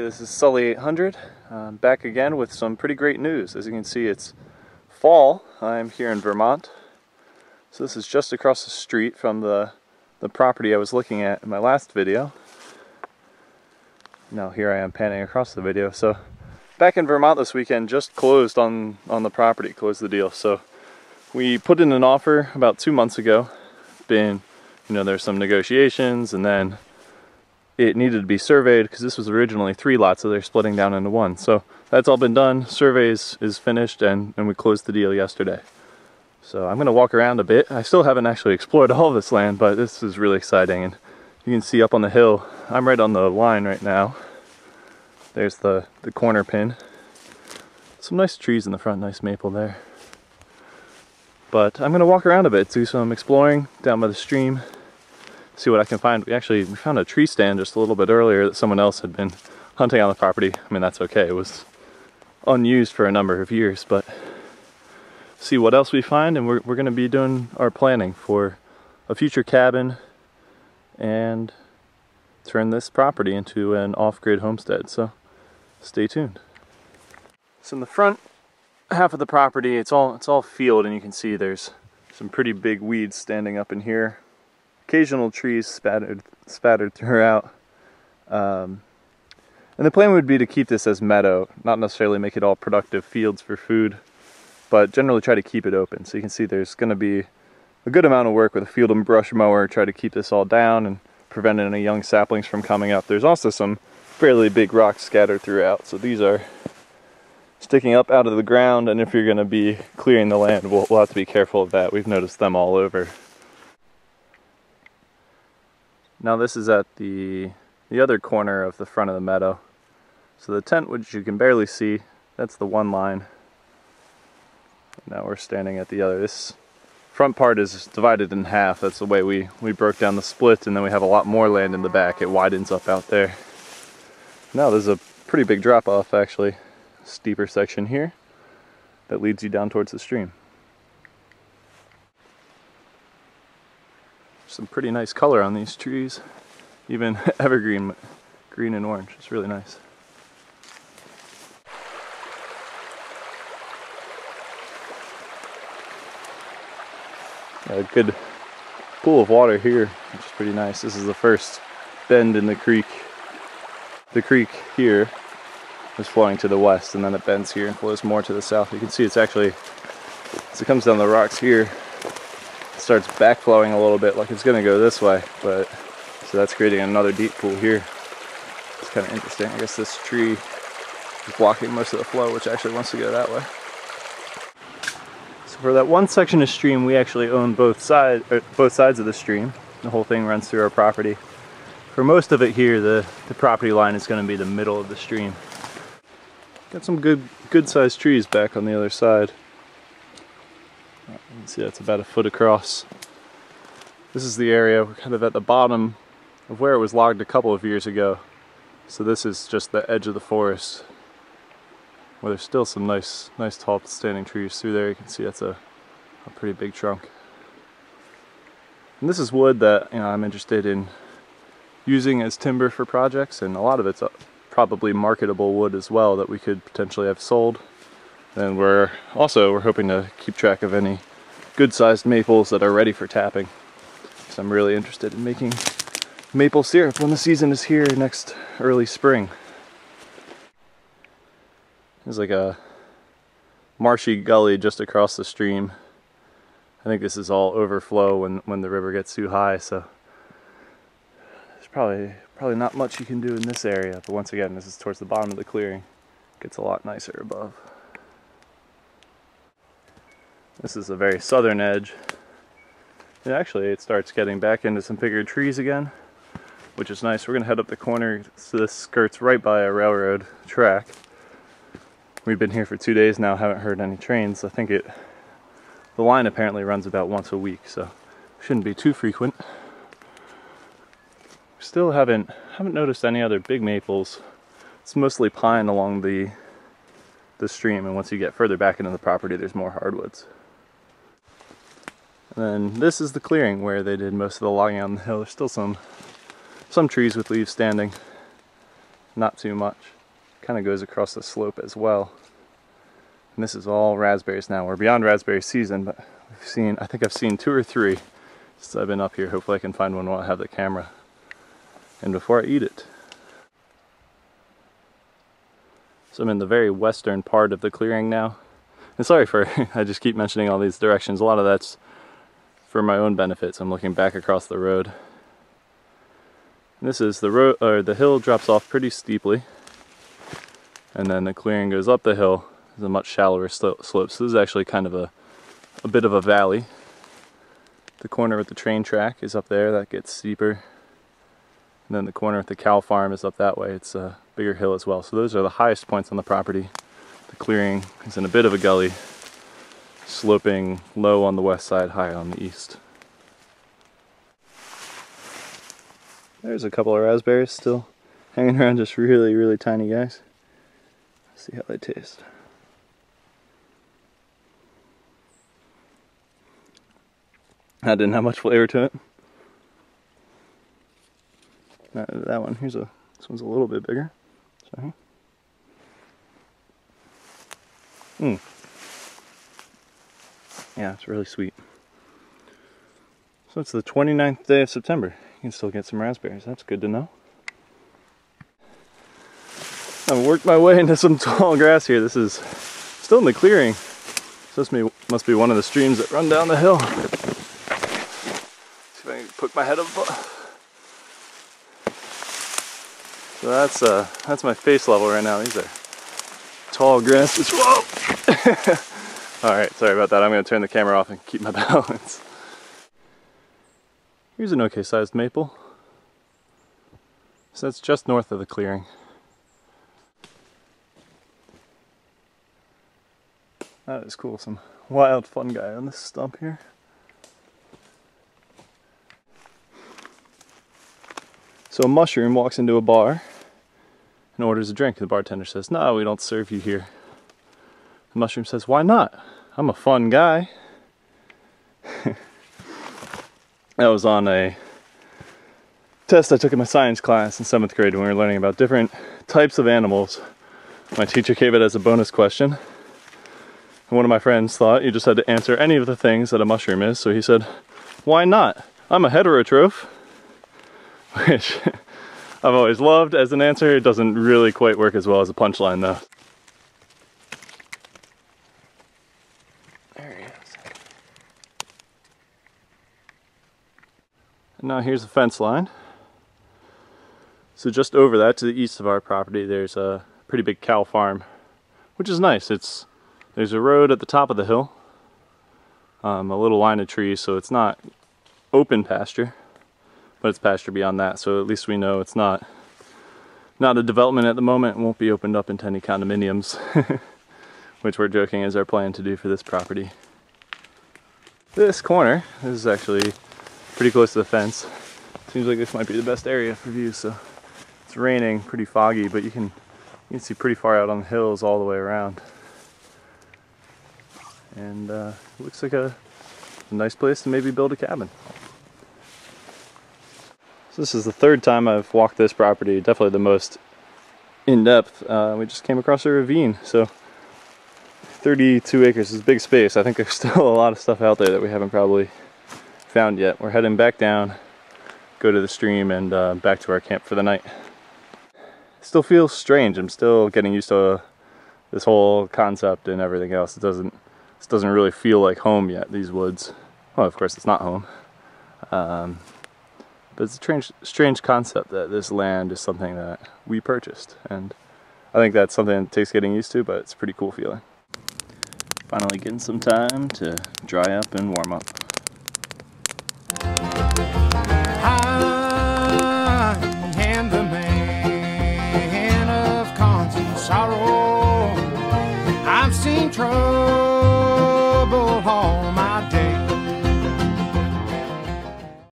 this is Sully 800. I'm back again with some pretty great news. As you can see, it's fall. I'm here in Vermont. So this is just across the street from the property I was looking at in my last video. Now here I am panning across the video. So back in Vermont this weekend, just closed on the property, closed the deal. So we put in an offer about 2 months ago. There's some negotiations, and then it needed to be surveyed because this was originally 3 lots, so they're splitting down into 1. So that's all been done. Survey is finished, and we closed the deal yesterday. So I'm going to walk around a bit. I still haven't actually explored all of this land, but this is really exciting. And you can see up on the hill, I'm right on the line right now. There's the corner pin. Some nice trees in the front, nice maple there. But I'm going to walk around a bit, do some exploring down by the stream, see what I can find. We found a tree stand just a little bit earlier that someone else had been hunting on the property. I mean, that's okay. It was unused for a number of years, but see what else we find, and we're going to be doing our planning for a future cabin and turn this property into an off-grid homestead. So stay tuned. So in the front half of the property, it's all field, and you can see there's some pretty big weeds standing up in here. Occasional trees spattered throughout. And the plan would be to keep this as meadow, not necessarily make it all productive fields for food, but generally try to keep it open. So you can see there's going to be a good amount of work with a field and brush mower, try to keep this all down and prevent any young saplings from coming up. There's also some fairly big rocks scattered throughout, so these are sticking up out of the ground, and if you're going to be clearing the land, we'll have to be careful of that. We've noticed them all over. Now this is at the other corner of the front of the meadow. So the tent, which you can barely see, that's the one line. Now we're standing at the other. This front part is divided in half. That's the way we broke down the split, and then we have a lot more land in the back. It widens up out there. Now there's a pretty big drop off, actually. Steeper section here that leads you down towards the stream. Some pretty nice color on these trees, even evergreen, green and orange. It's really nice. A good pool of water here, which is pretty nice. This is the first bend in the creek. The creek here is flowing to the west, and then it bends here and flows more to the south. You can see it's actually, as it comes down the rocks here, starts backflowing a little bit, like it's going to go this way, but so that's creating another deep pool here. It's kind of interesting. I guess this tree is blocking most of the flow, which actually wants to go that way. So for that one section of stream, we actually own both sides of the stream. The whole thing runs through our property. For most of it here, the property line is going to be the middle of the stream. Got some good sized trees back on the other side. You can see that's about a foot across. This is the area, we're kind of at the bottom of where it was logged a couple of years ago. So this is just the edge of the forest, where there's still some nice tall standing trees through there. You can see that's a pretty big trunk. And this is wood that I'm interested in using as timber for projects, and a lot of it's probably marketable wood as well that we could potentially have sold. And we're hoping to keep track of any good-sized maples that are ready for tapping. So I'm really interested in making maple syrup when the season is here next early spring. There's like a marshy gully just across the stream. I think this is all overflow when the river gets too high, so there's probably not much you can do in this area. But once again, this is towards the bottom of the clearing. It gets a lot nicer above. This is the very southern edge. And actually it starts getting back into some bigger trees again, which is nice. We're going to head up the corner, so this skirts right by a railroad track. We've been here for 2 days now, haven't heard any trains. I think the line apparently runs about once a week, so it shouldn't be too frequent. Still haven't noticed any other big maples. It's mostly pine along the stream, and once you get further back into the property, there's more hardwoods. And then this is the clearing where they did most of the logging on the hill. There's still some trees with leaves standing, not too much. kind of goes across the slope as well. And this is all raspberries now. We're beyond raspberry season, but I think I've seen 2 or 3 since I've been up here. Hopefully I can find one while I have the camera and before I eat it. So I'm in the very western part of the clearing now. And sorry for, I just keep mentioning all these directions. A lot of that's for my own benefits. I'm looking back across the road. And this is the road, or the hill drops off pretty steeply. And then the clearing goes up the hill. There's a much shallower slope. So this is actually kind of a bit of a valley. The corner with the train track is up there, that gets steeper. And then the corner with the cow farm is up that way. It's a bigger hill as well. So those are the highest points on the property. The clearing is in a bit of a gully, sloping low on the west side, high on the east. There's a couple of raspberries still hanging around, just really, really tiny guys. Let's see how they taste. That didn't have much flavor to it. That one, this one's a little bit bigger. Sorry. Yeah, it's really sweet. So it's the 29th day of September. You can still get some raspberries. That's good to know. I've worked my way into some tall grass here. This is still in the clearing. So this must be one of the streams that run down the hill. See if I can put my head up. So that's my face level right now. These are tall grasses. Whoa! Alright, sorry about that. I'm going to turn the camera off and keep my balance. Here's an okay sized maple. So that's just north of the clearing. That is cool. Some wild fungi on this stump here. So a mushroom walks into a bar and orders a drink. The bartender says, "No, we don't serve you here." The mushroom says, "Why not? I'm a fun guy." That was on a test I took in my science class in 7th grade when we were learning about different types of animals. My teacher gave it as a bonus question. And one of my friends thought you just had to answer any of the things that a mushroom is, so he said, "Why not? I'm a heterotroph." Which I've always loved as an answer. It doesn't really quite work as well as a punchline though. There he is. And now here's the fence line. So just over that, to the east of our property, there's a pretty big cow farm, which is nice. There's a road at the top of the hill, a little line of trees, so it's not open pasture. But it's pasture beyond that, so at least we know it's not a development at the moment. It won't be opened up into any condominiums, which we're joking is our plan to do for this property. This corner, this is actually pretty close to the fence. Seems like this might be the best area for views. So it's raining, pretty foggy, but you can see pretty far out on the hills all the way around. And it looks like a nice place to maybe build a cabin. So this is the 3rd time I've walked this property, definitely the most in-depth. We just came across a ravine, so 32 acres is a big space. I think there's still a lot of stuff out there that we haven't probably found yet. We're heading back down, go to the stream, and back to our camp for the night. Still feels strange. I'm still getting used to this whole concept and everything else. This doesn't really feel like home yet, these woods. Well, of course it's not home. But it's a strange concept that this land is something that we purchased. And I think that's something that takes getting used to, but it's a pretty cool feeling. Finally getting some time to dry up and warm up.